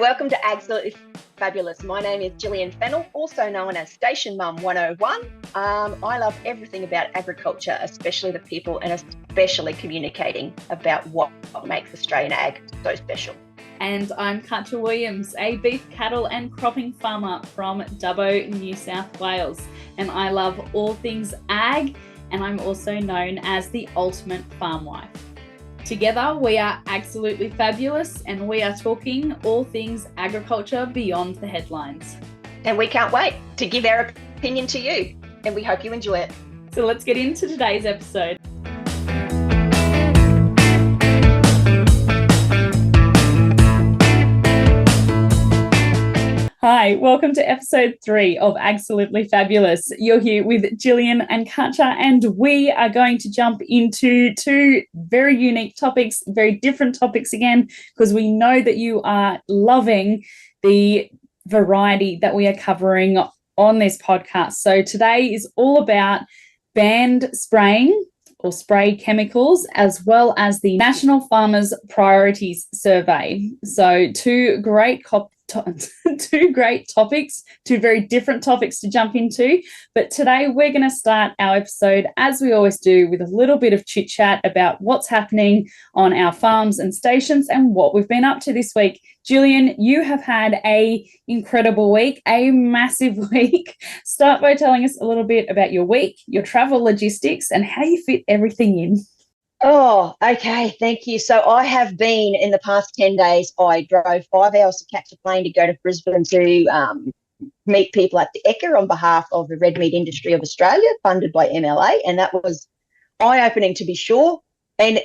Welcome to Agsolutley Fabulous. My name is Gillian Fennell, also known as Station Mum 101. I love everything about agriculture, especially the people and especially communicating about what makes Australian ag so special. And I'm Katja Williams, a beef, cattle and cropping farmer from Dubbo, New South Wales. And I love all things ag, and I'm also known as the ultimate farm wife. Together, we are Agsolutley Fabulous, and we are talking all things agriculture beyond the headlines. And we can't wait to give our opinion to you, and we hope you enjoy it. So let's get into today's episode. Hi, welcome to episode 3 of Agsolutley Fabulous. You're here with Gillian and Katja, and we are going to jump into two very unique topics, very different topics again, because we know that you are loving the variety that we are covering on this podcast. So today is all about banned spraying or spray chemicals, as well as the National Farmers Priorities Survey. So two great topics, two very different topics to jump into. But today we're going to start our episode, as we always do, with a little bit of chit chat about what's happening on our farms and stations and what we've been up to this week. Gillian, you have had an incredible week, a massive week. Start by telling us a little bit about your week, your travel logistics, and how you fit everything in. Oh, okay. Thank you. So I have been, in the past 10 days, I drove 5 hours to catch a plane to go to Brisbane to meet people at the ECA on behalf of the red meat industry of Australia, funded by MLA. And that was eye-opening, to be sure. And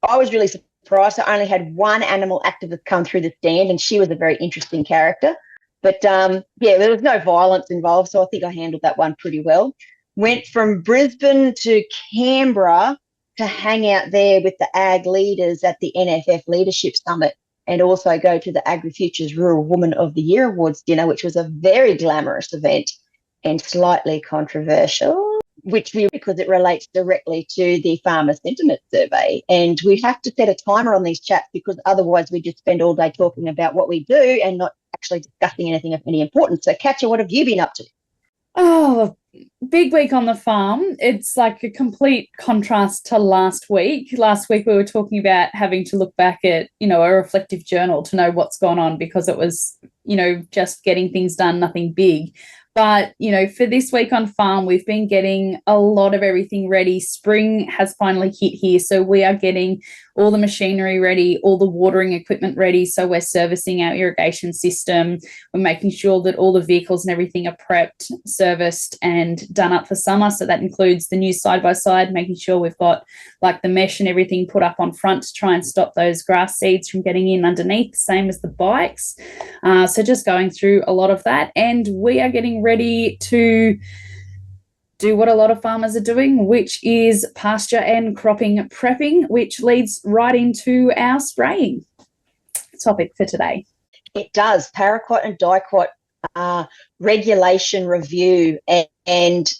I was really surprised. I only had one animal activist come through the stand, and she was a very interesting character. But, there was no violence involved, so I think I handled that one pretty well. Went from Brisbane to Canberra to hang out there with the ag leaders at the NFF Leadership Summit, and also go to the AgriFutures Rural Woman of the Year Awards dinner, which was a very glamorous event and slightly controversial, because it relates directly to the Farmer Sentiment Survey. And we have to set a timer on these chats, because otherwise we just spend all day talking about what we do and not actually discussing anything of any importance. So, Katja, what have you been up to? Oh, big week on the farm. It's like a complete contrast to last week. Last week we were talking about having to look back at, a reflective journal to know what's gone on, because it was, just getting things done, nothing big. But, for this week on farm, we've been getting a lot of everything ready. Spring has finally hit here, so we are getting all the machinery ready, all the watering equipment ready. So we're servicing our irrigation system. We're making sure that all the vehicles and everything are prepped, serviced and done up for summer. So that includes the new side-by-side, making sure we've got like the mesh and everything put up on front to try and stop those grass seeds from getting in underneath, same as the bikes. So just going through a lot of that, and we are getting ready to do what a lot of farmers are doing, which is pasture and cropping prepping, which leads right into our spraying topic for today. It does. Paraquat and Diquat regulation review. And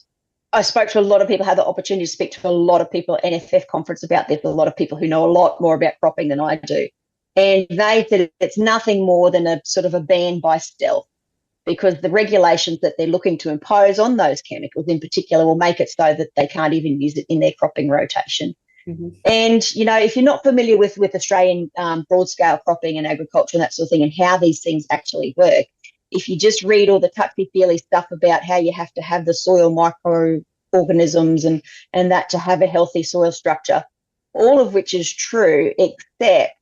I spoke to a lot of people, had the opportunity to speak to a lot of people at NFF conference about this, a lot of people who know a lot more about cropping than I do. And they said it's nothing more than a sort of a ban by stealth, because the regulations that they're looking to impose on those chemicals in particular will make it so that they can't even use it in their cropping rotation. Mm-hmm. And, if you're not familiar with Australian broad-scale cropping and agriculture and that sort of thing, and how these things actually work, if you just read all the touchy-feely stuff about how you have to have the soil microorganisms and that to have a healthy soil structure, all of which is true, except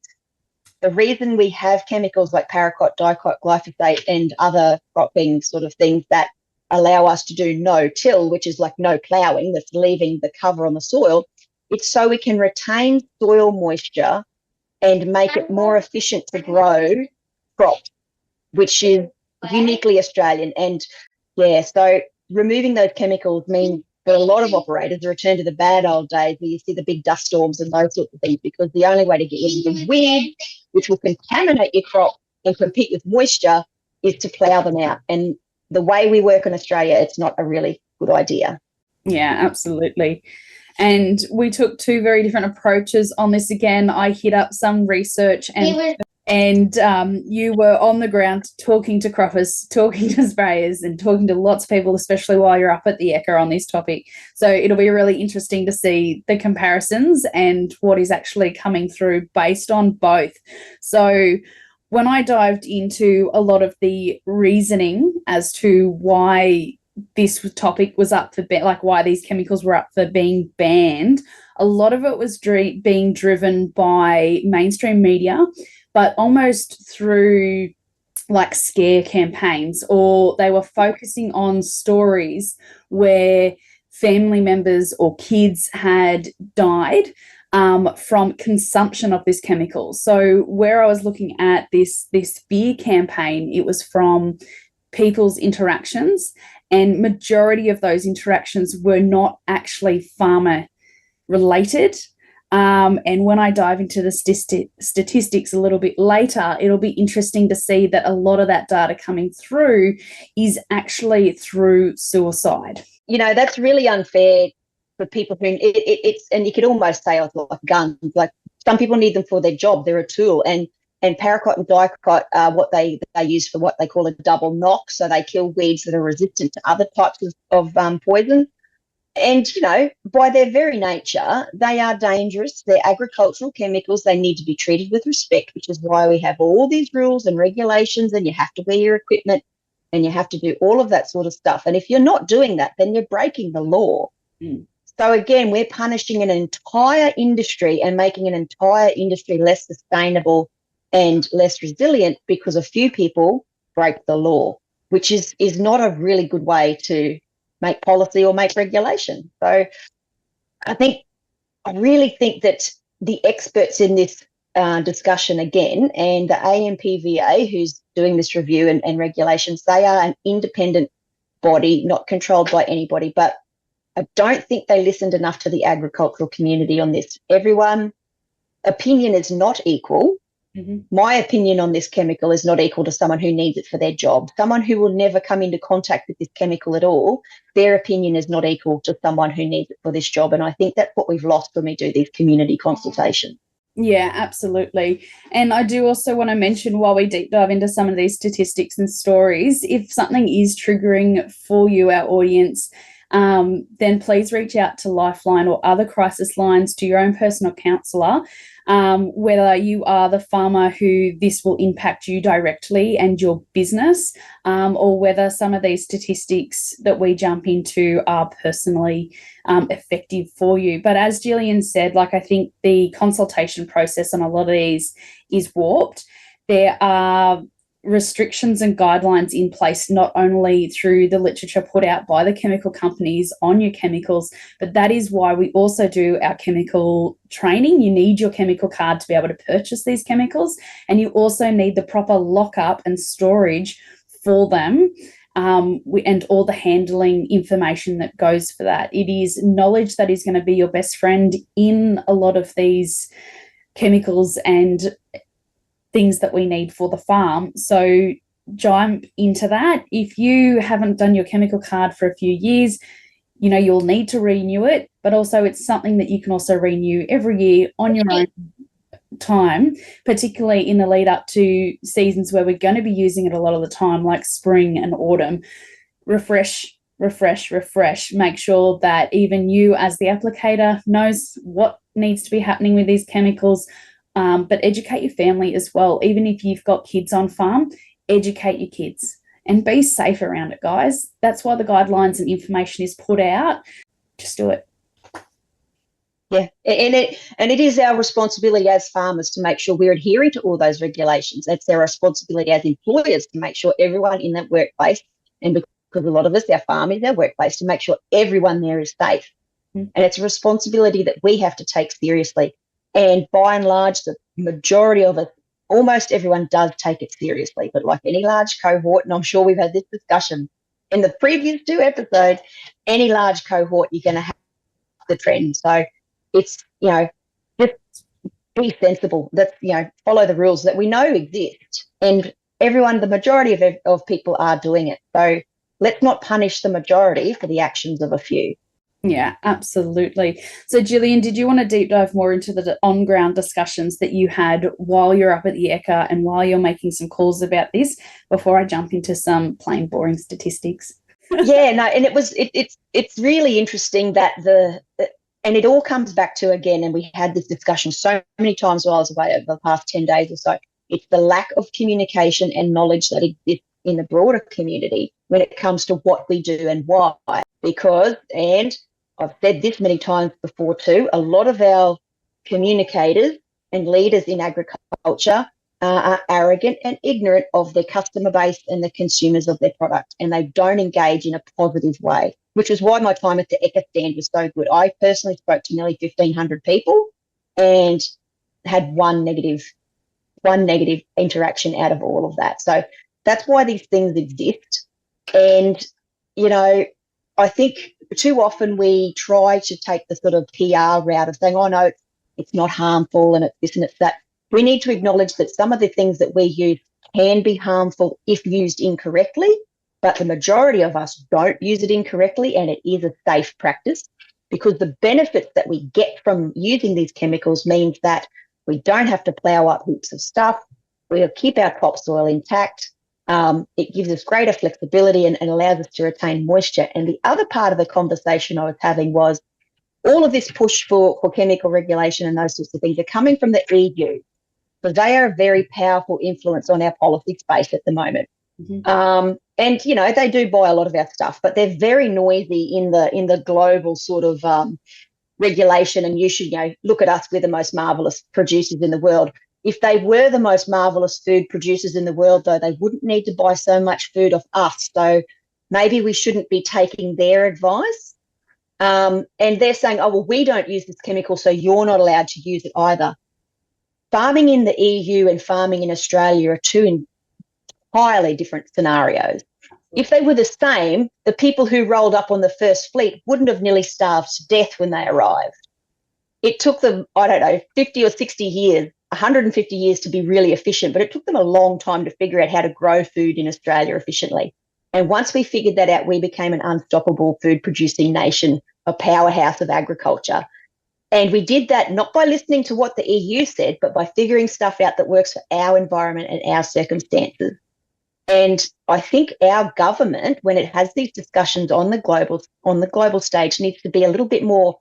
the reason we have chemicals like Paraquat, Diquat, glyphosate and other cropping sort of things that allow us to do no-till, which is like no ploughing, that's leaving the cover on the soil, it's so we can retain soil moisture and make it more efficient to grow crops, which is uniquely Australian. And, so removing those chemicals means for a lot of operators, a return to the bad old days where you see the big dust storms and those sorts of things, because the only way to get rid of the weed, which will contaminate your crop and compete with moisture, is to plough them out. And the way we work in Australia, it's not a really good idea. Yeah, absolutely. And we took two very different approaches on this again. I hit up some research And you were on the ground talking to croppers, talking to sprayers, and talking to lots of people, especially while you're up at the Ekka on this topic. So it'll be really interesting to see the comparisons and what is actually coming through based on both. So when I dived into a lot of the reasoning as to why this topic was up for like why these chemicals were up for being banned, a lot of it was being driven by mainstream media, but almost through like scare campaigns, or they were focusing on stories where family members or kids had died from consumption of this chemical. So where I was looking at this fear campaign, it was from people's interactions, and majority of those interactions were not actually farmer related. And when I dive into the statistics a little bit later, it'll be interesting to see that a lot of that data coming through is actually through suicide. You know, that's really unfair for people who it's, and you could almost say it's like guns. Like some people need them for their job; they're a tool. And Paraquat and Diquat are what they use for what they call a double knock. So they kill weeds that are resistant to other types of poison. And, you know, by their very nature, they are dangerous. They're agricultural chemicals. They need to be treated with respect, which is why we have all these rules and regulations, and you have to wear your equipment and you have to do all of that sort of stuff. And if you're not doing that, then you're breaking the law. So, again, we're punishing an entire industry and making an entire industry less sustainable and less resilient because a few people break the law, which is not a really good way to make policy or make regulation. So I really think that the experts in this discussion again, and the AMPVA, who's doing this review and regulations, they are an independent body, not controlled by anybody. But I don't think they listened enough to the agricultural community on this. Everyone's opinion is not equal. My opinion on this chemical is not equal to someone who needs it for their job. Someone who will never come into contact with this chemical at all, their opinion is not equal to someone who needs it for this job. And I think that's what we've lost when we do these community consultations. Yeah, absolutely. And I do also want to mention, while we deep dive into some of these statistics and stories, if something is triggering for you, our audience, then please reach out to Lifeline or other crisis lines, to your own personal counsellor, whether you are the farmer who this will impact you directly and your business, or whether some of these statistics that we jump into are personally effective for you. But as Gillian said, like, I think the consultation process on a lot of these is warped. There are restrictions and guidelines in place, not only through the literature put out by the chemical companies on your chemicals, but that is why we also do our chemical training. You need your chemical card to be able to purchase these chemicals, and you also need the proper lockup and storage for them, and all the handling information that goes for that. It is knowledge that is going to be your best friend in a lot of these chemicals and things that we need for the farm. So jump into that. If you haven't done your chemical card for a few years, you know, you'll need to renew it, but also it's something that you can also renew every year on your own time, particularly in the lead up to seasons where we're going to be using it a lot of the time, like spring and autumn. Refresh. Make sure that even you as the applicator knows what needs to be happening with these chemicals. But educate your family as well. Even if you've got kids on farm, educate your kids and be safe around it, guys. That's why the guidelines and information is put out. Just do it. Yeah, and it is our responsibility as farmers to make sure we're adhering to all those regulations. It's their responsibility as employers to make sure everyone in that workplace, and because a lot of us, our farm is our workplace, to make sure everyone there is safe. And it's a responsibility that we have to take seriously. And by and large, the majority of it, almost everyone does take it seriously. But like any large cohort, and I'm sure we've had this discussion in the previous 2 episodes, any large cohort, you're going to have the trend. So it's, you know, just be sensible. That's, you know, follow the rules that we know exist. And everyone, the majority of people are doing it. So let's not punish the majority for the actions of a few. Yeah, absolutely. So, Gillian, did you want to deep dive more into the on-ground discussions that you had while you're up at the ECA and while you're making some calls about this before I jump into some plain boring statistics? Yeah, no, and it's really interesting that and it all comes back to, again, and we had this discussion so many times while I was away over the past 10 days or so. It's the lack of communication and knowledge that exists in the broader community when it comes to what we do and why. Because, and I've said this many times before too, a lot of our communicators and leaders in agriculture are arrogant and ignorant of their customer base and the consumers of their product, and they don't engage in a positive way, which is why my time at the ECA stand was so good. I personally spoke to nearly 1,500 people and had one negative interaction out of all of that. So that's why these things exist. And, I think too often we try to take the sort of PR route of saying, oh, no, it's not harmful and it's this and it's that. We need to acknowledge that some of the things that we use can be harmful if used incorrectly, but the majority of us don't use it incorrectly, and it is a safe practice, because the benefits that we get from using these chemicals means that we don't have to plough up heaps of stuff. We'll keep our topsoil intact. It gives us greater flexibility and allows us to retain moisture. And the other part of the conversation I was having was all of this push for chemical regulation and those sorts of things are coming from the EU. So they are a very powerful influence on our policy space at the moment. Mm-hmm. And, they do buy a lot of our stuff, but they're very noisy in the global sort of regulation. And you should, look at us, we're the most marvellous producers in the world. If they were the most marvellous food producers in the world, though, they wouldn't need to buy so much food off us. So maybe we shouldn't be taking their advice. And they're saying, oh, well, we don't use this chemical, so you're not allowed to use it either. Farming in the EU and farming in Australia are two entirely different scenarios. If they were the same, the people who rolled up on the first fleet wouldn't have nearly starved to death when they arrived. It took them, 50 or 60 years, 150 years to be really efficient, but it took them a long time to figure out how to grow food in Australia efficiently. And once we figured that out, we became an unstoppable food-producing nation, a powerhouse of agriculture. And we did that not by listening to what the EU said, but by figuring stuff out that works for our environment and our circumstances. And I think our government, when it has these discussions on the global stage, needs to be a little bit more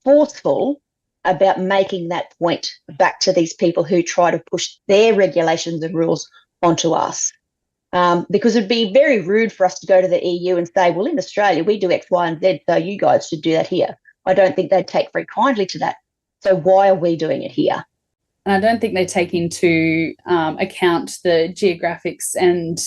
forceful about making that point back to these people who try to push their regulations and rules onto us. Because it'd be very rude for us to go to the EU and say, well, in Australia, we do X, Y, and Z, so you guys should do that here. I don't think they'd take very kindly to that. So why are we doing it here? And I don't think they take into account the geographics and,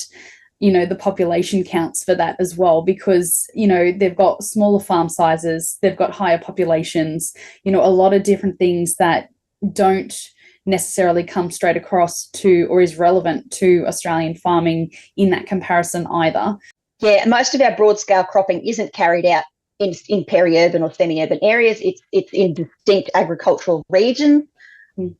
the population counts for that as well, because, they've got smaller farm sizes, they've got higher populations, a lot of different things that don't necessarily come straight across to or is relevant to Australian farming in that comparison either. Yeah, most of our broad-scale cropping isn't carried out in peri-urban or semi-urban areas. It's in distinct agricultural regions.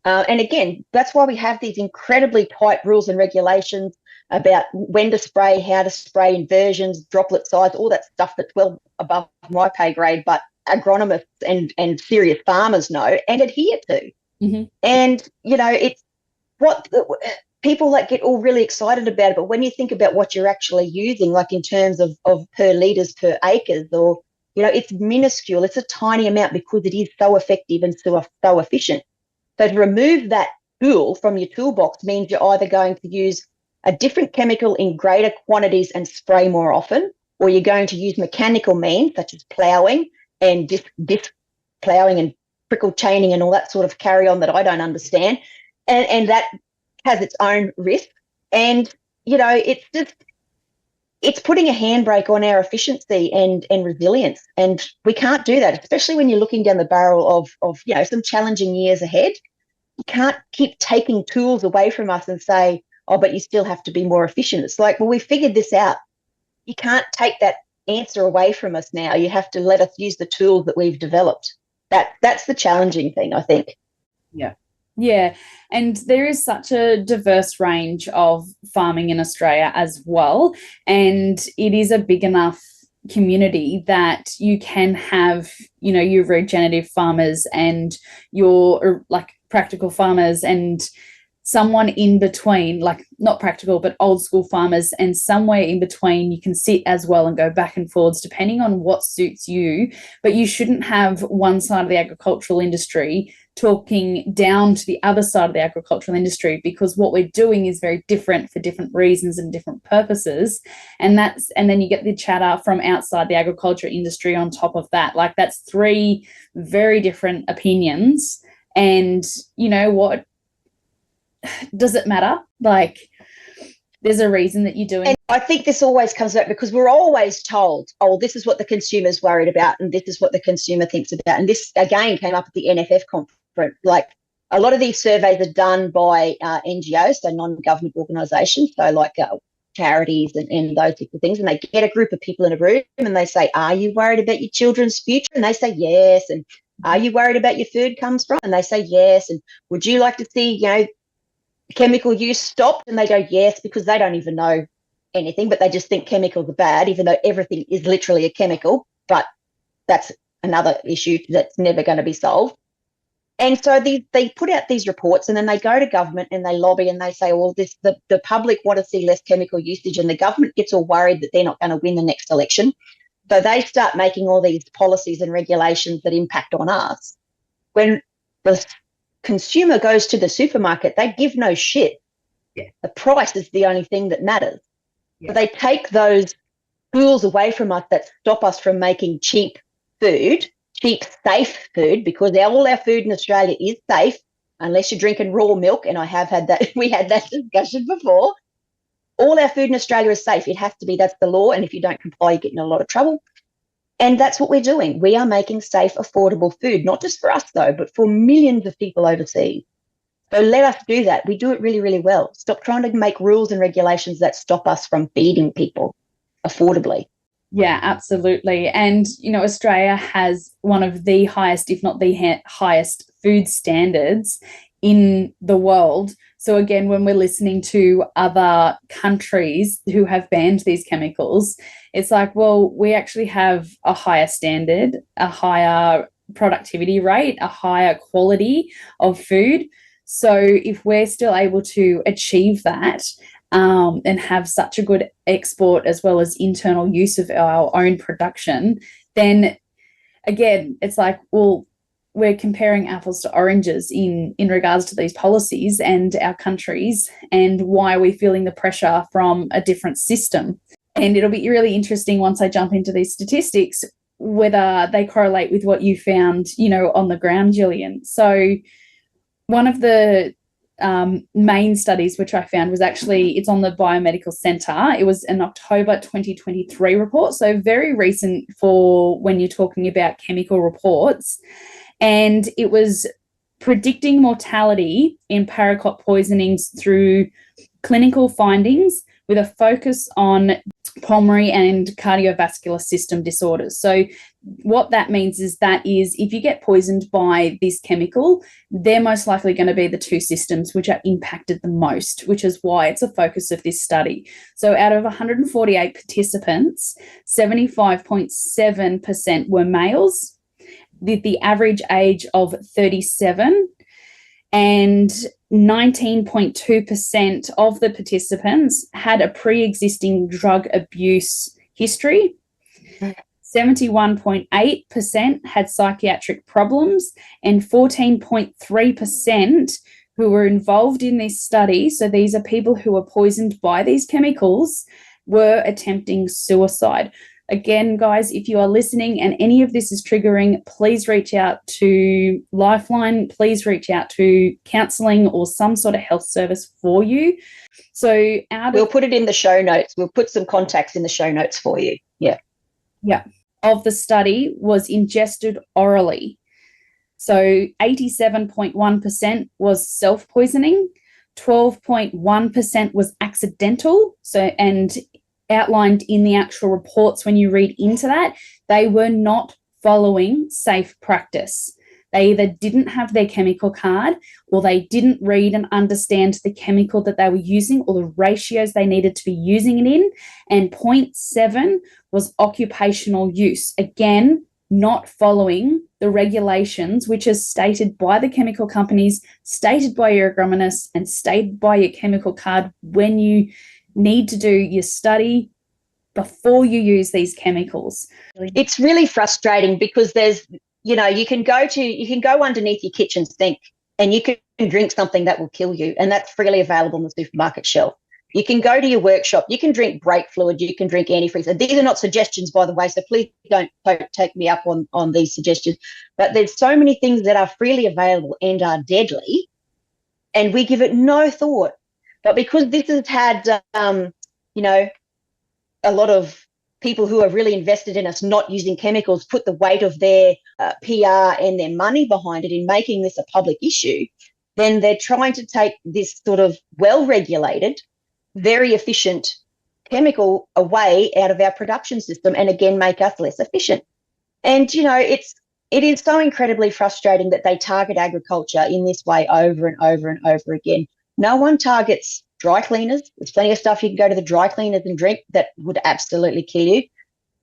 And again, that's why we have these incredibly tight rules and regulations about when to spray, how to spray, inversions, droplet size, all that stuff that's well above my pay grade, but agronomists and serious farmers know and adhere to. Mm-hmm. And, it's what people get all really excited about it. But when you think about what you're actually using, like in terms of per litres per acres, or, it's minuscule. It's a tiny amount because it is so effective and so efficient. So to remove that tool from your toolbox means you're either going to use a different chemical in greater quantities and spray more often, or you're going to use mechanical means such as ploughing and disc ploughing and prickle chaining and all that sort of carry on that I don't understand. And that has its own risk. And, it's putting a handbrake on our efficiency and resilience. And we can't do that, especially when you're looking down the barrel of some challenging years ahead. You can't keep taking tools away from us and say, oh, but you still have to be more efficient. It's like, well, we figured this out. You can't take that answer away from us now. You have to let us use the tools that we've developed. That's the challenging thing, I think. Yeah. Yeah, and there is such a diverse range of farming in Australia as well, and it is a big enough community that you can have, you know, your regenerative farmers and your like practical farmers and someone in between, like not practical, but old school farmers, and somewhere in between you can sit as well and go back and forwards depending on what suits you. But you shouldn't have one side of the agricultural industry talking down to the other side of the agricultural industry, because what we're doing is very different for different reasons and different purposes. And then you get the chatter from outside the agriculture industry on top of that. Like, that's three very different opinions. And you know what? Does it matter? Like, there's a reason that you're doing. And I think this always comes back because we're always told, oh, this is what the consumer's worried about and this is what the consumer thinks about. And this, again, came up at the NFF conference. Like, a lot of these surveys are done by NGOs, so non-government organisations, so like charities and those types of things. And they get a group of people in a room and they say, are you worried about your children's future? And they say, yes. And are you worried about your food comes from? And they say, yes. And would you like to see, you know, chemical use stopped? And they go, yes, because they don't even know anything, but they just think chemicals are bad, even though everything is literally a chemical. But that's another issue that's never going to be solved. And so they put out these reports, and then they go to government and they lobby and they say, well, the public want to see less chemical usage, and the government gets all worried that they're not going to win the next election. So they start making all these policies and regulations that impact on us. When the consumer goes to the supermarket, they give no shit. Yeah. The price is the only thing that matters. Yeah. So they take those tools away from us that stop us from making cheap food, cheap, safe food, because all our food in Australia is safe unless you're drinking raw milk. And I have had that, we had that discussion before. All our food in Australia is safe. It has to be, that's the law. And if you don't comply, you get in a lot of trouble. And that's what we're doing. We are making safe, affordable food, not just for us, though, but for millions of people overseas. So let us do that. We do it really, really well. Stop trying to make rules and regulations that stop us from feeding people affordably. Yeah, absolutely. And, you know, Australia has one of the highest, if not the highest, food standards in the world. So again, when we're listening to other countries who have banned these chemicals, it's like, well, we actually have a higher standard, a higher productivity rate, a higher quality of food. So if we're still able to achieve that and have such a good export as well as internal use of our own production, then again, it's like, well, we're comparing apples to oranges in regards to these policies and our countries, and why are we feeling the pressure from a different system. And it'll be really interesting once I jump into these statistics, whether they correlate with what you found, you know, on the ground, Gillian. So one of the main studies which I found was actually, it's on the Biomedical Centre. It was an October 2023 report, so very recent for when you're talking about chemical reports. And it was predicting mortality in paraquat poisonings through clinical findings with a focus on pulmonary and cardiovascular system disorders. So what that means is if you get poisoned by this chemical, they're most likely going to be the two systems which are impacted the most, which is why it's a focus of this study. So out of 148 participants, 75.7% were males, with the average age of 37, and 19.2% of the participants had a pre-existing drug abuse history. 71.8% had psychiatric problems, and 14.3% who were involved in this study, so these are people who were poisoned by these chemicals, were attempting suicide. Again, guys, if you are listening and any of this is triggering, please reach out to Lifeline. Please reach out to counselling or some sort of health service for you. So we'll put it in the show notes. We'll put some contacts in the show notes for you. Yeah. Yeah. Of the study was ingested orally. So 87.1% was self-poisoning, 12.1% was accidental. So, and outlined in the actual reports, when you read into that, they were not following safe practice. They either didn't have their chemical card, or they didn't read and understand the chemical that they were using or the ratios they needed to be using it in. And point 7 was occupational use. Again, not following the regulations, which is stated by the chemical companies, stated by your agronomist, and stated by your chemical card when you need to do your study before you use these chemicals. It's really frustrating because there's, you can go underneath your kitchen sink and you can drink something that will kill you, and that's freely available on the supermarket shelf. You can go to your workshop, you can drink brake fluid, you can drink antifreeze. And these are not suggestions, by the way, so please don't take me up on these suggestions. But there's so many things that are freely available and are deadly, and we give it no thought. But because this has had, a lot of people who are really invested in us not using chemicals put the weight of their PR and their money behind it in making this a public issue, then they're trying to take this sort of well-regulated, very efficient chemical away out of our production system and again make us less efficient. And it is so incredibly frustrating that they target agriculture in this way over and over and over again. No one targets dry cleaners. There's plenty of stuff you can go to the dry cleaners and drink that would absolutely kill you.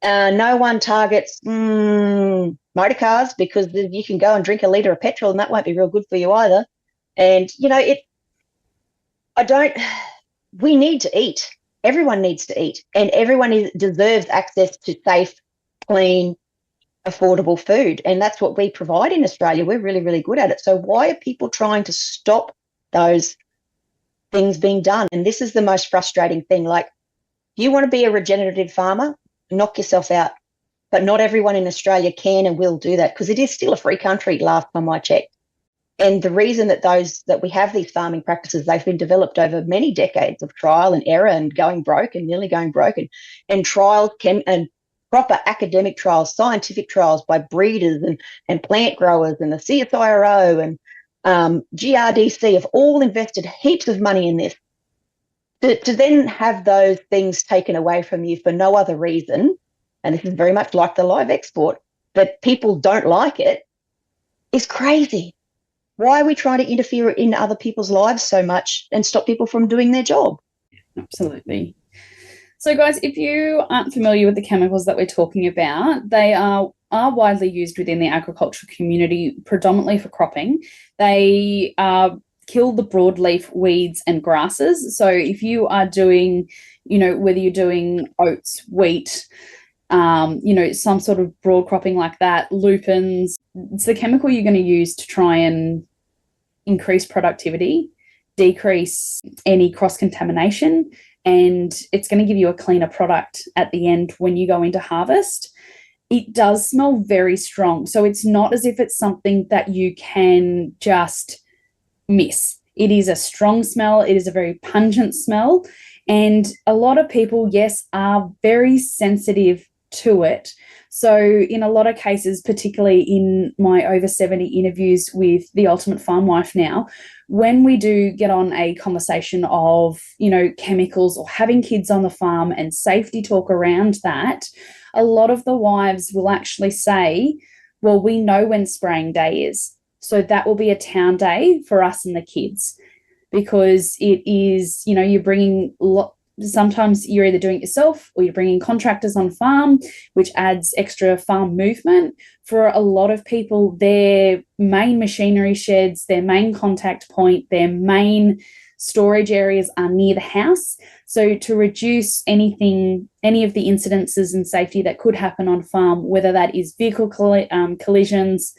No one targets motor cars, because you can go and drink a litre of petrol and that won't be real good for you either. And we need to eat. Everyone needs to eat, and everyone deserves access to safe, clean, affordable food. And that's what we provide in Australia. We're really, really good at it. So why are people trying to stop those things being done? And this is the most frustrating thing. Like, you want to be a regenerative farmer, knock yourself out. But not everyone in Australia can and will do that, because it is still a free country, last time I checked. And the reason that we have these farming practices, they've been developed over many decades of trial and error and going broke and nearly going broke, and trials and proper academic trials, scientific trials by breeders and plant growers and the CSIRO and GRDC have all invested heaps of money in this. To then have those things taken away from you for no other reason, and this is very much like the live export, that people don't like it, is crazy. Why are we trying to interfere in other people's lives so much and stop people from doing their job? Absolutely. So, guys, if you aren't familiar with the chemicals that we're talking about, they are widely used within the agricultural community, predominantly for cropping. They kill the broadleaf weeds and grasses. So if you are doing, whether you're doing oats, wheat, some sort of broad cropping like that, lupins, it's the chemical you're going to use to try and increase productivity, decrease any cross-contamination, and it's going to give you a cleaner product at the end when you go into harvest. It does smell very strong. So it's not as if it's something that you can just miss. It is a strong smell. It is a very pungent smell. And a lot of people, yes, are very sensitive to it. So in a lot of cases, particularly in my over 70 interviews with the Ultimate Farm Wife now, when we do get on a conversation of, chemicals or having kids on the farm and safety talk around that, a lot of the wives will actually say, well, we know when spraying day is. So that will be a town day for us and the kids, because it is, you're bringing sometimes you're either doing it yourself or you're bringing contractors on farm, which adds extra farm movement. For a lot of people, their main machinery sheds, their main contact point, their main storage areas are near the house. So to reduce any of the incidences and safety that could happen on farm, whether that is vehicle collisions,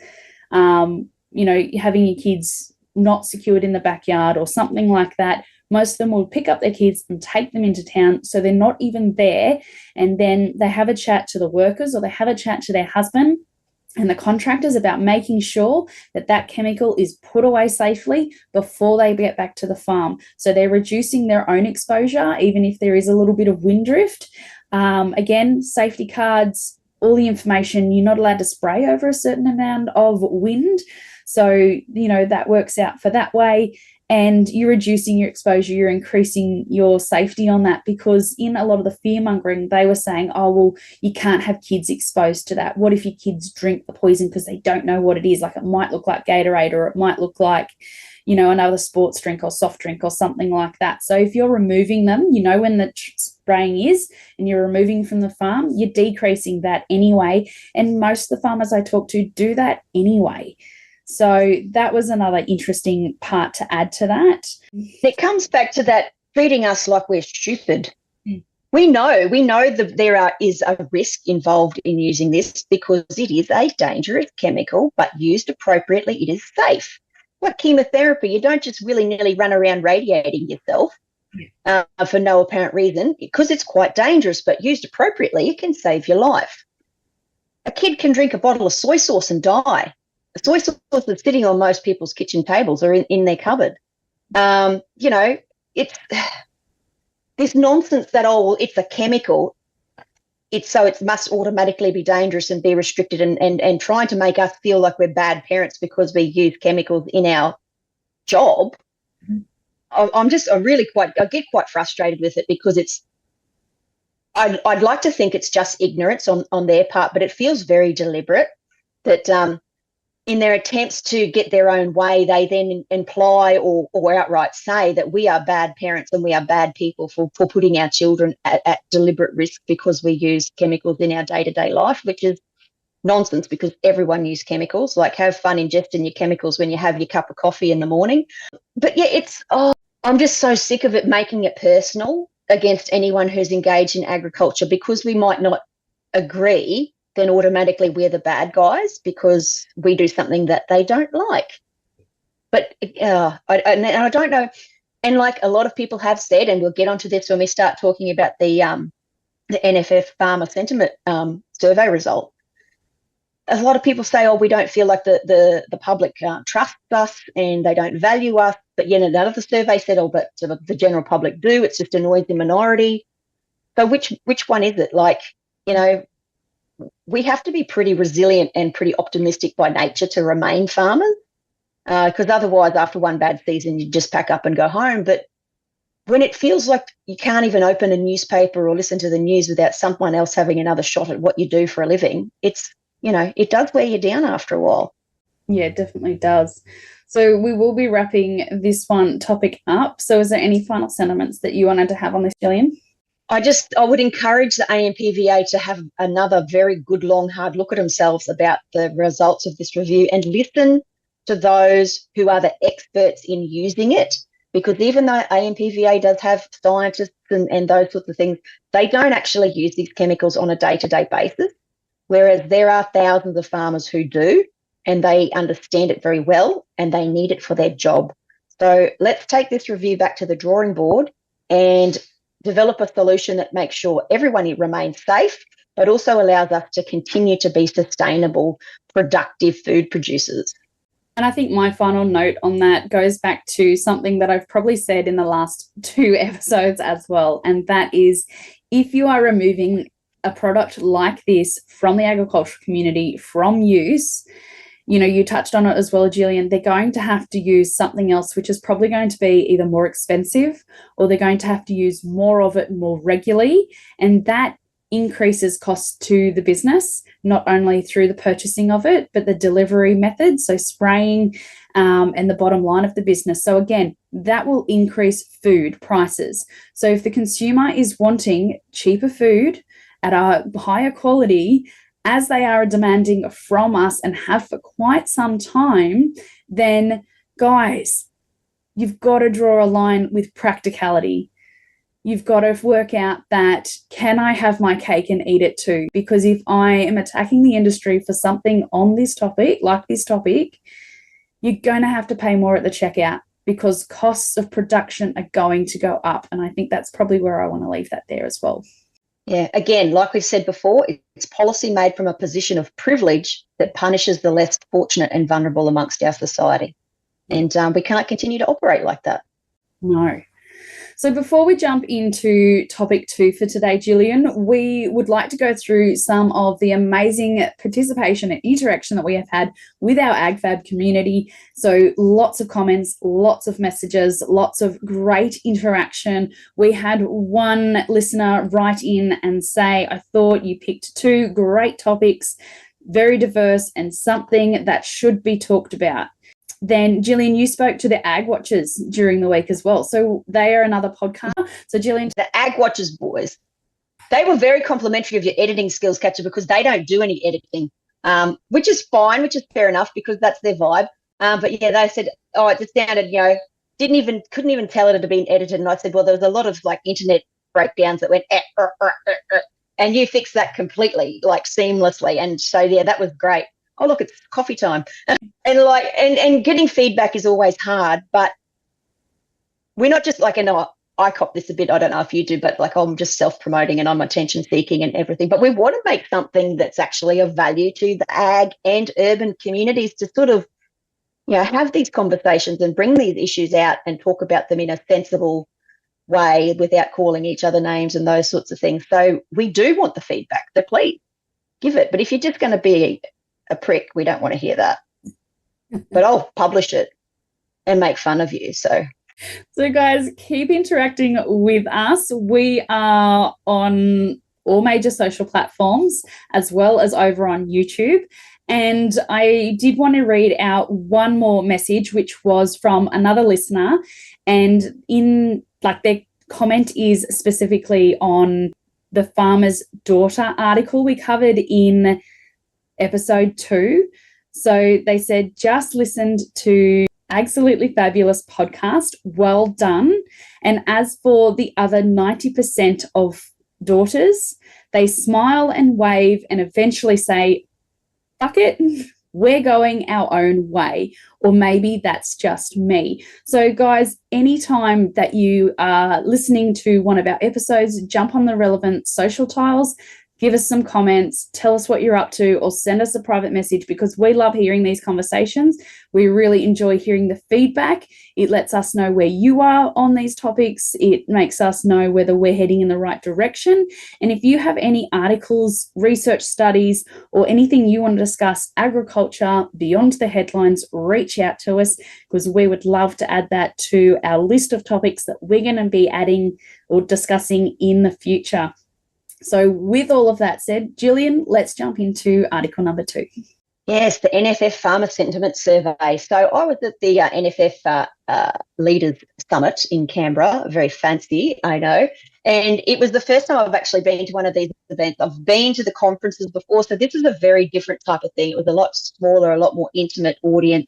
having your kids not secured in the backyard or something like that, most of them will pick up their kids and take them into town, so they're not even there. And then they have a chat to the workers or they have a chat to their husband and the contractors about making sure that that chemical is put away safely before they get back to the farm. So they're reducing their own exposure, even if there is a little bit of wind drift. Again, safety cards, all the information, you're not allowed to spray over a certain amount of wind. So, that works out for that way. and you're reducing your exposure, you're increasing your safety on that, because in a lot of the fear mongering, they were saying, oh, well, you can't have kids exposed to that. What if your kids drink the poison because they don't know what it is? Like, it might look like Gatorade, or it might look like, you know, another sports drink or soft drink or something like that. So if you're removing them, you know, when the spraying is, and you're removing from the farm, you're decreasing that anyway. And most of the farmers I talk to do that anyway. So that was another interesting part to add to that. It comes back to that treating us like we're stupid. Mm. We know that there is a risk involved in using this, because it is a dangerous chemical, but used appropriately, it is safe. Like chemotherapy, you don't just willy-nilly run around radiating yourself for no apparent reason, because it's quite dangerous, but used appropriately, it can save your life. A kid can drink a bottle of soy sauce and die. The soy sauce that's sitting on most people's kitchen tables or in their cupboard. You know, it's this nonsense that, oh, well, it's a chemical, so it must automatically be dangerous and be restricted, and trying to make us feel like we're bad parents because we use chemicals in our job. Mm-hmm. I get quite frustrated with it, because I'd like to think it's just ignorance on their part, but it feels very deliberate that in their attempts to get their own way, they then imply or outright say that we are bad parents and we are bad people for putting our children at deliberate risk because we use chemicals in our day-to-day life, which is nonsense, because everyone uses chemicals. Like, have fun ingesting your chemicals when you have your cup of coffee in the morning. But yeah, I'm just so sick of it making it personal against anyone who's engaged in agriculture, because we might not agree, then automatically we're the bad guys because we do something that they don't like. But I don't know. And like a lot of people have said, and we'll get onto this when we start talking about the NFF farmer sentiment survey result. A lot of people say, oh, we don't feel like the public trusts us and they don't value us. But none of the survey said, oh, but the general public do. It's just annoys the minority. So which one is it? Like, we have to be pretty resilient and pretty optimistic by nature to remain farmers, because otherwise after one bad season you just pack up and go home. But when it feels like you can't even open a newspaper or listen to the news without someone else having another shot at what you do for a living, it does wear you down after a while. Yeah, it definitely does. So we will be wrapping this one topic up. So is there any final sentiments that you wanted to have on this, Gillian? I would encourage the AMPVA to have another very good, long, hard look at themselves about the results of this review and listen to those who are the experts in using it, because even though AMPVA does have scientists and those sorts of things, they don't actually use these chemicals on a day-to-day basis, whereas there are thousands of farmers who do, and they understand it very well and they need it for their job. So let's take this review back to the drawing board and develop a solution that makes sure everyone remains safe, but also allows us to continue to be sustainable, productive food producers. And I think my final note on that goes back to something that I've probably said in the last 2 episodes as well, and that is, if you are removing a product like this from the agricultural community from use, you touched on it as well, Gillian, they're going to have to use something else, which is probably going to be either more expensive, or they're going to have to use more of it more regularly. And that increases costs to the business, not only through the purchasing of it, but the delivery method, so spraying, and the bottom line of the business. So again, that will increase food prices. So if the consumer is wanting cheaper food at a higher quality, as they are demanding from us and have for quite some time, then guys, you've got to draw a line with practicality. You've got to work out that, can I have my cake and eat it too? Because if I am attacking the industry for something on this topic, you're going to have to pay more at the checkout, because costs of production are going to go up. And I think that's probably where I want to leave that there as well. Yeah, again, like we've said before, it's policy made from a position of privilege that punishes the less fortunate and vulnerable amongst our society. And we can't continue to operate like that. No. So before we jump into topic 2 for today, Gillian, we would like to go through some of the amazing participation and interaction that we have had with our AgFab community. So lots of comments, lots of messages, lots of great interaction. We had one listener write in and say, I thought you picked 2 great topics, very diverse and something that should be talked about. Then, Gillian, you spoke to the Ag Watchers during the week as well. So they are another podcast. So, Gillian. The Ag Watchers boys, they were very complimentary of your editing skills, Katja, because they don't do any editing, which is fine, which is fair enough because that's their vibe. But, yeah, they said, oh, it just sounded, couldn't even tell it had been edited. And I said, well, there was a lot of, internet breakdowns that went, and you fixed that completely, seamlessly. And so, yeah, that was great. Oh, look, it's coffee time. And getting feedback is always hard, but we're not just I cop this a bit. I don't know if you do, but I'm just self-promoting and I'm attention seeking and everything. But we want to make something that's actually of value to the ag and urban communities to sort of, have these conversations and bring these issues out and talk about them in a sensible way without calling each other names and those sorts of things. So we do want the feedback. So please give it. But if you're just going to be a prick, we don't want to hear that. But I'll publish it and make fun of you. So guys, keep interacting with us. We are on all major social platforms as well as over on YouTube. And I did want to read out one more message, which was from another listener. And their comment is specifically on the Farmer's Daughter article we covered in episode 2. So they said, just listened to Agsolutley Fabulous podcast. Well done. And as for the other 90% of daughters, they smile and wave and eventually say, fuck it, we're going our own way. Or maybe that's just me. So guys, anytime that you are listening to one of our episodes, jump on the relevant social tiles, give us some comments, tell us what you're up to, or send us a private message because we love hearing these conversations. We really enjoy hearing the feedback. It lets us know where you are on these topics. It makes us know whether we're heading in the right direction. And if you have any articles, research studies, or anything you want to discuss agriculture beyond the headlines, reach out to us because we would love to add that to our list of topics that we're going to be adding or discussing in the future. So with all of that said, Gillian, let's jump into article number 2. Yes, the NFF Farmer Sentiment Survey. So I was at the NFF Leaders Summit in Canberra, very fancy, I know, and it was the first time I've actually been to one of these events. I've been to the conferences before, so this is a very different type of thing. It was a lot smaller, a lot more intimate audience,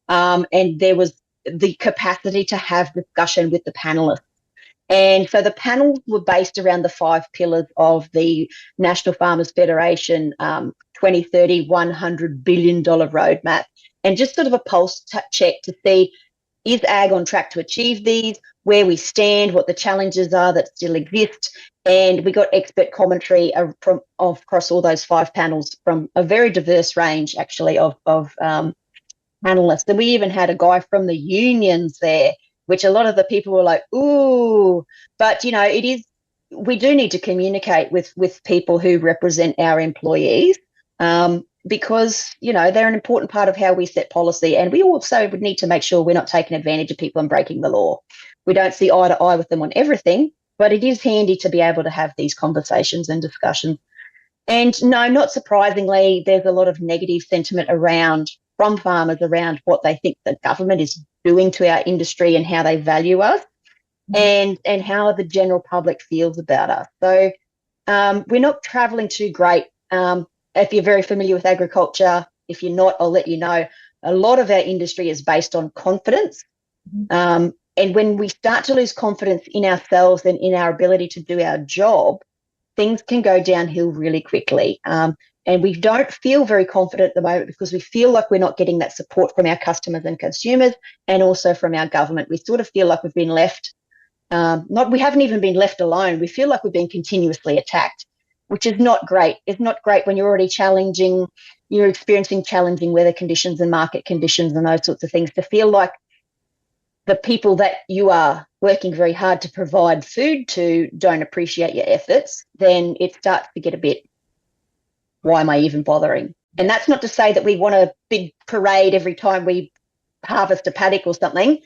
and there was the capacity to have discussion with the panelists. And so the panels were based around the 5 pillars of the National Farmers Federation 2030 $100 billion roadmap, and just sort of a pulse check to see, is ag on track to achieve these, where we stand, what the challenges are that still exist. And we got expert commentary from across all those 5 panels from a very diverse range, actually, of panelists. And we even had a guy from the unions there, which a lot of the people were like, ooh, but, we do need to communicate with people who represent our employees because, they're an important part of how we set policy. And we also would need to make sure we're not taking advantage of people and breaking the law. We don't see eye to eye with them on everything, but it is handy to be able to have these conversations and discussions. And no, not surprisingly, there's a lot of negative sentiment from farmers around what they think the government is doing to our industry and how they value us and how the general public feels about us. So we're not travelling too great. If you're very familiar with agriculture, if you're not, I'll let you know, a lot of our industry is based on confidence. And when we start to lose confidence in ourselves and in our ability to do our job, things can go downhill really quickly. And we don't feel very confident at the moment because we feel like we're not getting that support from our customers and consumers and also from our government. We sort of feel like we've been left, we haven't even been left alone. We feel like we've been continuously attacked, which is not great. It's not great when you're already you're experiencing challenging weather conditions and market conditions and those sorts of things, to feel like the people that you are working very hard to provide food to don't appreciate your efforts, then it starts to get a bit, why am I even bothering? And that's not to say that we want a big parade every time we harvest a paddock or something.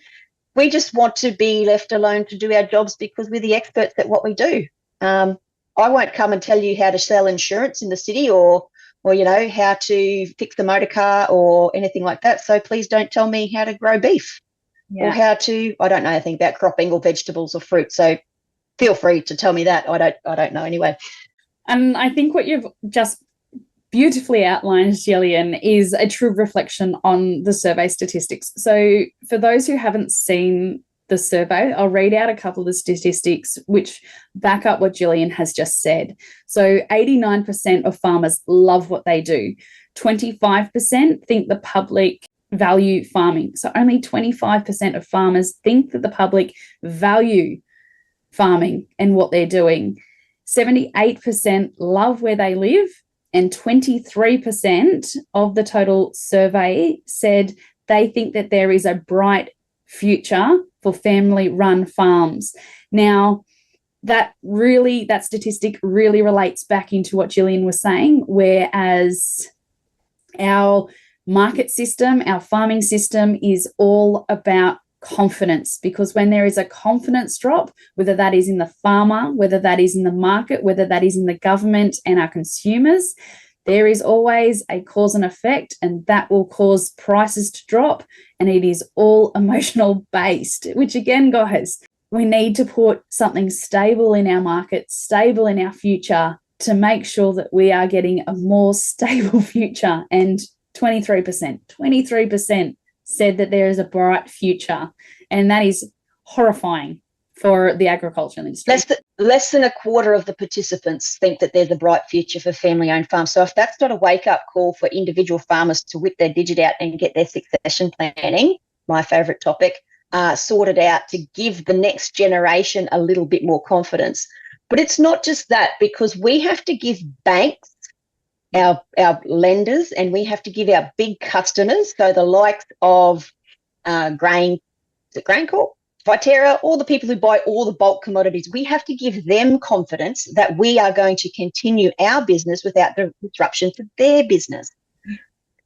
We just want to be left alone to do our jobs because we're the experts at what we do. I won't come and tell you how to sell insurance in the city or how to fix a motor car or anything like that. So please don't tell me how to grow beef or how to, I don't know anything about cropping or vegetables or fruit. So feel free to tell me that. I don't know anyway. And I think what you've just beautifully outlined, Gillian, is a true reflection on the survey statistics. So for those who haven't seen the survey, I'll read out a couple of the statistics which back up what Gillian has just said. So 89% of farmers love what they do. 25% think the public value farming. So only 25% of farmers think that the public value farming and what they're doing. 78% love where they live, and 23% of the total survey said they think that there is a bright future for family-run farms. Now, that statistic really relates back into what Gillian was saying, whereas our market system, our farming system is all about confidence, because when there is a confidence drop, whether that is in the farmer, whether that is in the market, whether that is in the government and our consumers, there is always a cause and effect, and that will cause prices to drop, and it is all emotional based, which again, guys, we need to put something stable in our market, stable in our future, to make sure that we are getting a more stable future. And 23% said that there is a bright future, and that is horrifying for the agricultural industry. Less than a quarter of the participants think that there's a bright future for family-owned farms. So if that's not a wake-up call for individual farmers to whip their digit out and get their succession planning, my favourite topic, sorted out to give the next generation a little bit more confidence. But it's not just that, because we have to give banks, our lenders, and we have to give our big customers, so the likes of GrainCorp, Viterra, all the people who buy all the bulk commodities, we have to give them confidence that we are going to continue our business without the disruption to their business.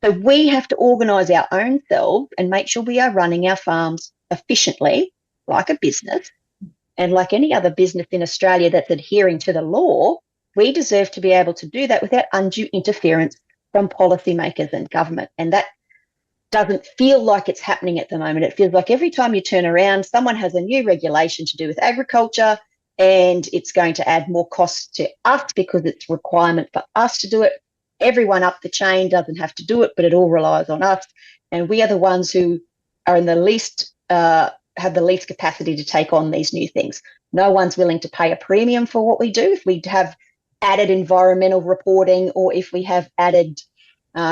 So we have to organise our own selves and make sure we are running our farms efficiently, like a business, and like any other business in Australia that's adhering to the law. We deserve to be able to do that without undue interference from policymakers and government. And that doesn't feel like it's happening at the moment. It feels like every time you turn around, someone has a new regulation to do with agriculture, and it's going to add more costs to us because it's a requirement for us to do it. Everyone up the chain doesn't have to do it, but it all relies on us. And we are the ones who are in the least, have the least capacity to take on these new things. No one's willing to pay a premium for what we do. If we have added environmental reporting, or if we have added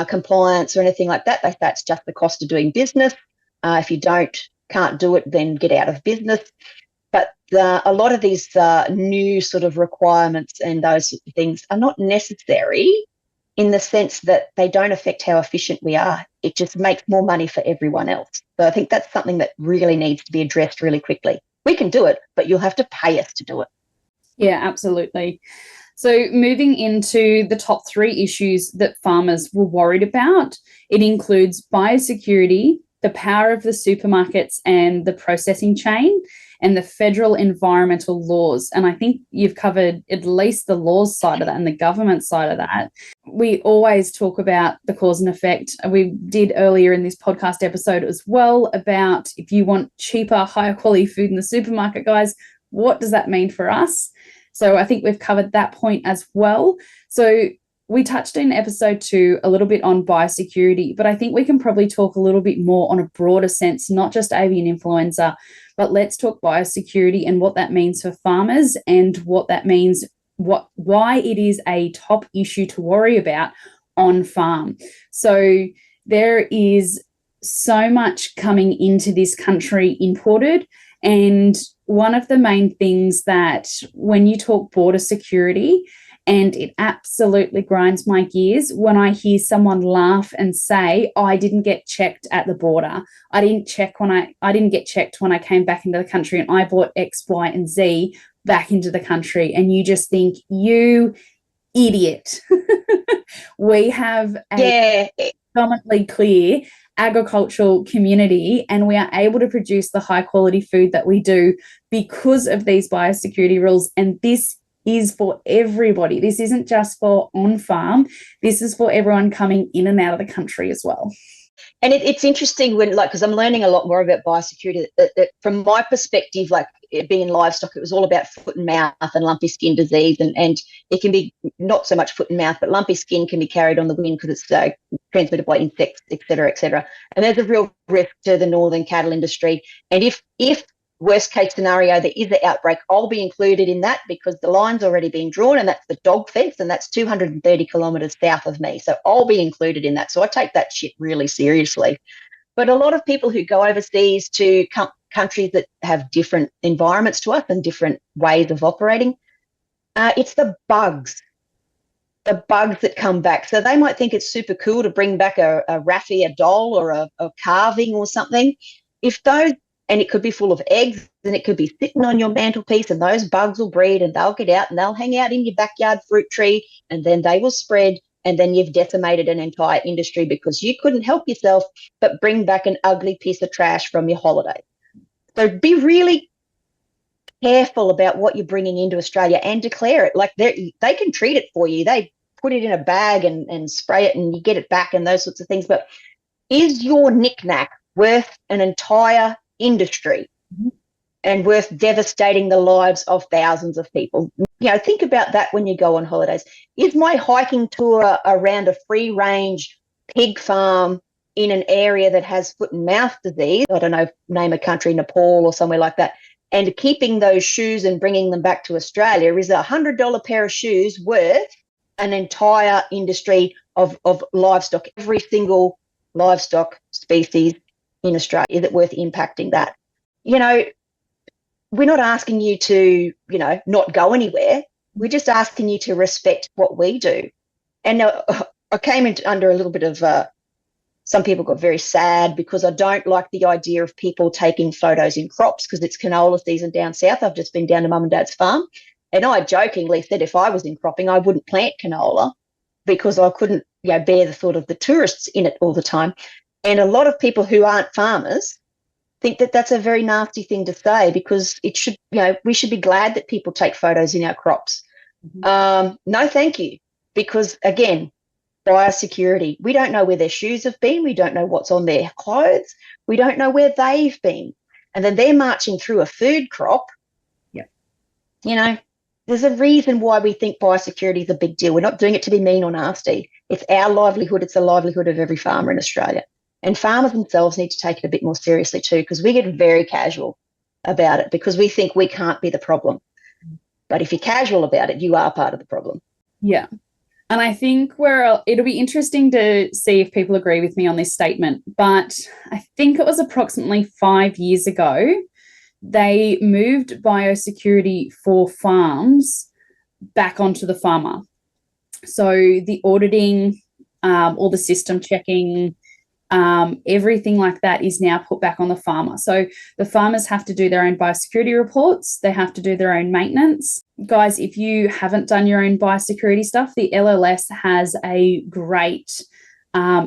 compliance or anything like that, that's just the cost of doing business. If you can't do it, then get out of business. But a lot of these new sort of requirements and those things are not necessary, in the sense that they don't affect how efficient we are. It just makes more money for everyone else. So I think that's something that really needs to be addressed really quickly. We can do it, but you'll have to pay us to do it. Yeah, absolutely. So moving into the top 3 issues that farmers were worried about, it includes biosecurity, the power of the supermarkets and the processing chain, and the federal environmental laws. And I think you've covered at least the laws side of that and the government side of that. We always talk about the cause and effect. We did earlier in this podcast episode as well about, if you want cheaper, higher quality food in the supermarket, guys, what does that mean for us? So I think we've covered that point as well. So we touched in episode 2 a little bit on biosecurity, but I think we can probably talk a little bit more on a broader sense, not just avian influenza, but let's talk biosecurity and what that means for farmers, and what that means, why it is a top issue to worry about on farm. So there is so much coming into this country imported, and one of the main things that when you talk border security, And it absolutely grinds my gears when I hear someone laugh and say, I didn't get checked at the border. I didn't get checked when I came back into the country, and I brought X, Y, and Z back into the country. And you just think, you idiot. We have a predominantly clear agricultural community, and we are able to produce the high quality food that we do because of these biosecurity rules. And this is for everybody. This isn't just for on farm. This is for everyone coming in and out of the country as well. And it's interesting when, like, because I'm learning a lot more about biosecurity, that from my perspective, like it being in livestock, it was all about foot and mouth and lumpy skin disease. And it can be not so much foot and mouth, but lumpy skin can be carried on the wind because it's transmitted by insects, et cetera, et cetera. And there's a real risk to the northern cattle industry. And if worst case scenario, there is an outbreak, I'll be included in that because the line's already been drawn, and that's the dog fence, and that's 230 kilometres south of me. So I'll be included in that. So I take that shit really seriously. But a lot of people who go overseas to countries that have different environments to us and different ways of operating, it's the bugs that come back. So they might think it's super cool to bring back a raffia doll or a carving or something. And it could be full of eggs, and it could be sitting on your mantelpiece, and those bugs will breed, and they'll get out and they'll hang out in your backyard fruit tree, and then they will spread, and then you've decimated an entire industry because you couldn't help yourself but bring back an ugly piece of trash from your holiday. So be really careful about what you're bringing into Australia and declare it. Like they can treat it for you. They put it in a bag and spray it, and you get it back and those sorts of things. But is your knick-knack worth an entire industry and worth devastating the lives of thousands of people? Think about that when you go on holidays. Is my hiking tour around a free-range pig farm in an area that has foot and mouth disease, I don't know, name a country, Nepal or somewhere like that, and keeping those shoes and bringing them back to Australia, is a $100 pair of shoes worth an entire industry of livestock, every single livestock species in Australia? Is it worth impacting that? We're not asking you to, not go anywhere. We're just asking you to respect what we do. And I came under a little bit of, some people got very sad because I don't like the idea of people taking photos in crops because it's canola season down south. I've just been down to mum and dad's farm, and I jokingly said if I was in cropping, I wouldn't plant canola because I couldn't, bear the thought of the tourists in it all the time. And a lot of people who aren't farmers think that that's a very nasty thing to say, because it should, we should be glad that people take photos in our crops. No, thank you. Because again, biosecurity, we don't know where their shoes have been. We don't know what's on their clothes. We don't know where they've been. And then they're marching through a food crop. Yeah. There's a reason why we think biosecurity is a big deal. We're not doing it to be mean or nasty. It's our livelihood. It's the livelihood of every farmer in Australia. And farmers themselves need to take it a bit more seriously too, because we get very casual about it because we think we can't be the problem. But if you're casual about it, you are part of the problem. Yeah. And I think it'll be interesting to see if people agree with me on this statement. But I think it was approximately 5 years ago, they moved biosecurity for farms back onto the farmer. So the auditing, all the system checking, everything like that is now put back on the farmer. So the farmers have to do their own biosecurity reports. They have to do their own maintenance. Guys, if you haven't done your own biosecurity stuff, the LLS has a great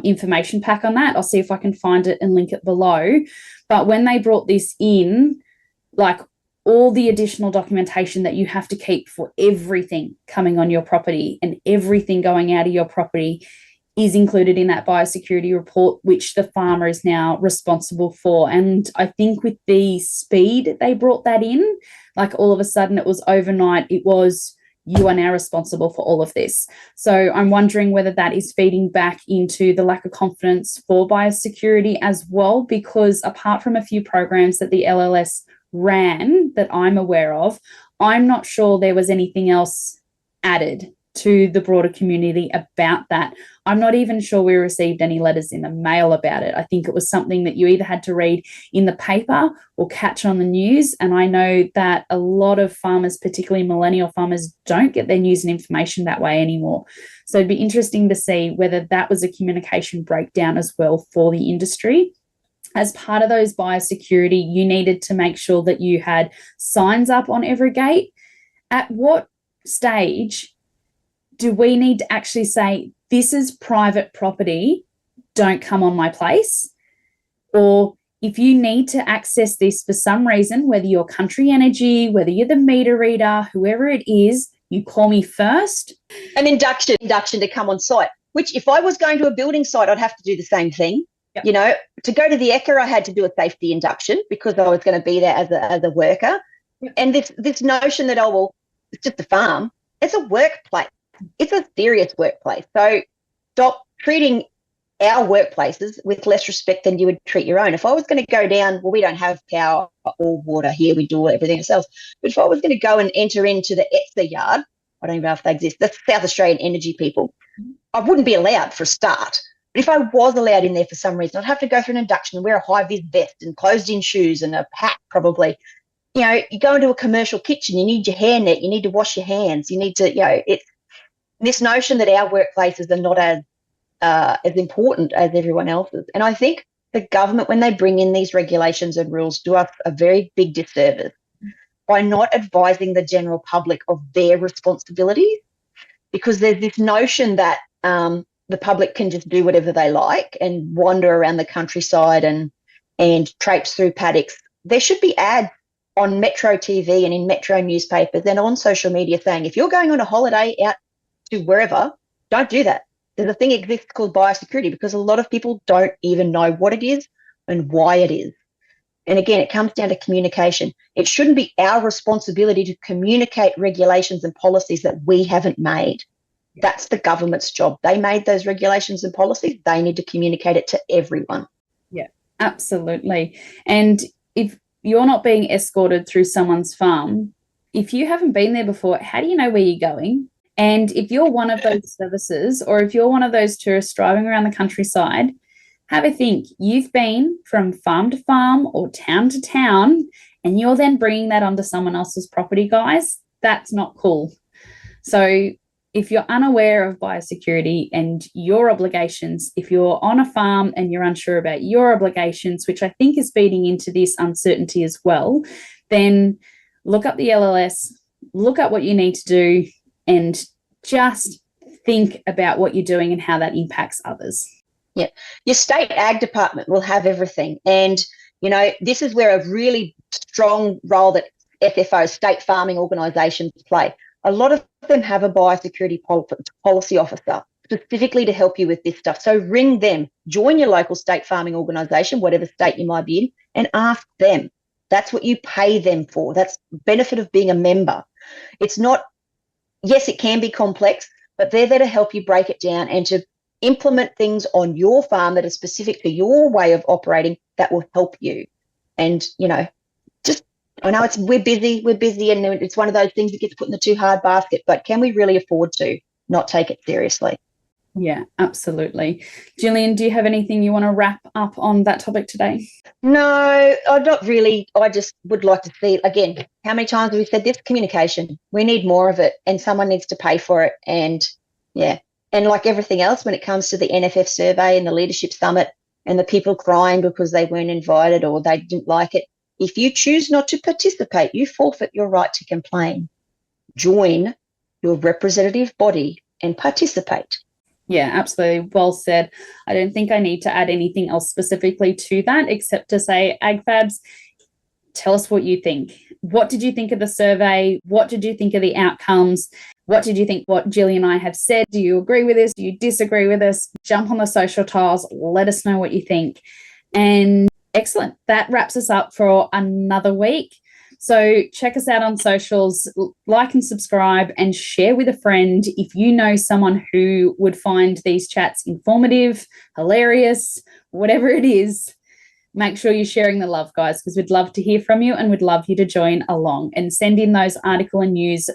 information pack on that. I'll see if I can find it and link it below. But when they brought this in, like all the additional documentation that you have to keep for everything coming on your property and everything going out of your property is included in that biosecurity report, which the farmer is now responsible for. And I think with the speed they brought that in, like all of a sudden it was overnight, it was, you are now responsible for all of this. So I'm wondering whether that is feeding back into the lack of confidence for biosecurity as well, because apart from a few programs that the LLS ran that I'm aware of, I'm not sure there was anything else added to the broader community about that. I'm not even sure we received any letters in the mail about it. I think it was something that you either had to read in the paper or catch on the news. And I know that a lot of farmers, particularly millennial farmers, don't get their news and information that way anymore. So it'd be interesting to see whether that was a communication breakdown as well for the industry. As part of those biosecurity, you needed to make sure that you had signs up on every gate. At what stage do we need to actually say, this is private property, don't come on my place? Or if you need to access this for some reason, whether you're Country Energy, whether you're the meter reader, whoever it is, you call me first. An induction to come on site, which if I was going to a building site, I'd have to do the same thing. Yep. You know, to go to the ECHA, I had to do a safety induction because I was going to be there as a worker. Yep. And this notion that, oh, well, it's just a farm, it's a workplace. It's a serious workplace. So stop treating our workplaces with less respect than you would treat your own. If I was going to go down, well, we don't have power or water here. We do everything ourselves. But if I was going to go and enter into the EXA yard, I don't even know if they exist, that's South Australian Energy people, I wouldn't be allowed for a start. But if I was allowed in there for some reason, I'd have to go through an induction and wear a high-vis vest and closed-in shoes and a hat probably. You know, you go into a commercial kitchen, you need your hairnet, you need to wash your hands, you need to, you know, it's this notion that our workplaces are not as important as everyone else's. And I think the government, when they bring in these regulations and rules, do us a very big disservice by not advising the general public of their responsibilities, because there's this notion that the public can just do whatever they like and wander around the countryside and traipse through paddocks. There should be ads on Metro TV and in Metro newspapers and on social media saying, if you're going on a holiday out to wherever, don't do that. There's a thing exists called biosecurity because a lot of people don't even know what it is and why it is. And again, it comes down to communication. It shouldn't be our responsibility to communicate regulations and policies that we haven't made. That's the government's job. They made those regulations and policies. They need to communicate it to everyone. Yeah, absolutely. And if you're not being escorted through someone's farm, if you haven't been there before, how do you know where you're going? And if you're one of those services, or if you're one of those tourists driving around the countryside, have a think. You've been from farm to farm or town to town, and you're then bringing that onto someone else's property, guys. That's not cool. So if you're unaware of biosecurity and your obligations, if you're on a farm and you're unsure about your obligations, which I think is feeding into this uncertainty as well, then look up the LLS, look up what you need to do, and just think about what you're doing and how that impacts others. Yeah. Your state ag department will have everything. And, you know, this is where a really strong role that FFO, state farming organisations, play. A lot of them have a biosecurity policy officer specifically to help you with this stuff. So ring them, join your local state farming organisation, whatever state you might be in, and ask them. That's what you pay them for. That's the benefit of being a member. It's not, yes, it can be complex, but they're there to help you break it down and to implement things on your farm that are specific to your way of operating that will help you. And, you know, just, I know we're busy and it's one of those things that gets put in the too hard basket, but can we really afford to not take it seriously? Yeah, absolutely. Gillian, do you have anything you want to wrap up on that topic today? No, not really. I just would like to see, again, how many times have we said this? Communication. We need more of it and someone needs to pay for it. And yeah, and like everything else, when it comes to the NFF survey and the leadership summit and the people crying because they weren't invited or they didn't like it, if you choose not to participate, you forfeit your right to complain. Join your representative body and participate. Yeah, absolutely. Well said. I don't think I need to add anything else specifically to that except to say, AgFabs, tell us what you think. What did you think of the survey? What did you think of the outcomes? What did you think what Gillian and I have said? Do you agree with this? Do you disagree with us? Jump on the social tiles. Let us know what you think. And excellent. That wraps us up for another week. So check us out on socials, like and subscribe and share with a friend if you know someone who would find these chats informative, hilarious, whatever it is. Make sure you're sharing the love, guys, because we'd love to hear from you and we'd love you to join along and send in those article and news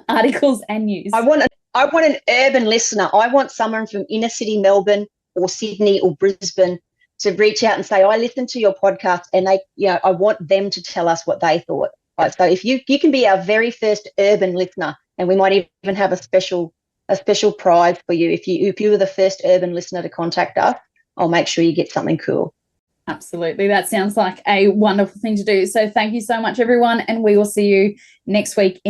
articles and news. I want an urban listener. I want someone from inner city Melbourne or Sydney or Brisbane to reach out and say, I listened to your podcast, and they, I want them to tell us what they thought. Right, so if you can be our very first urban listener, and we might even have a special prize for you if you were the first urban listener to contact us. I'll make sure you get something cool. Absolutely. That sounds like a wonderful thing to do. So thank you so much, everyone, and we will see you next week.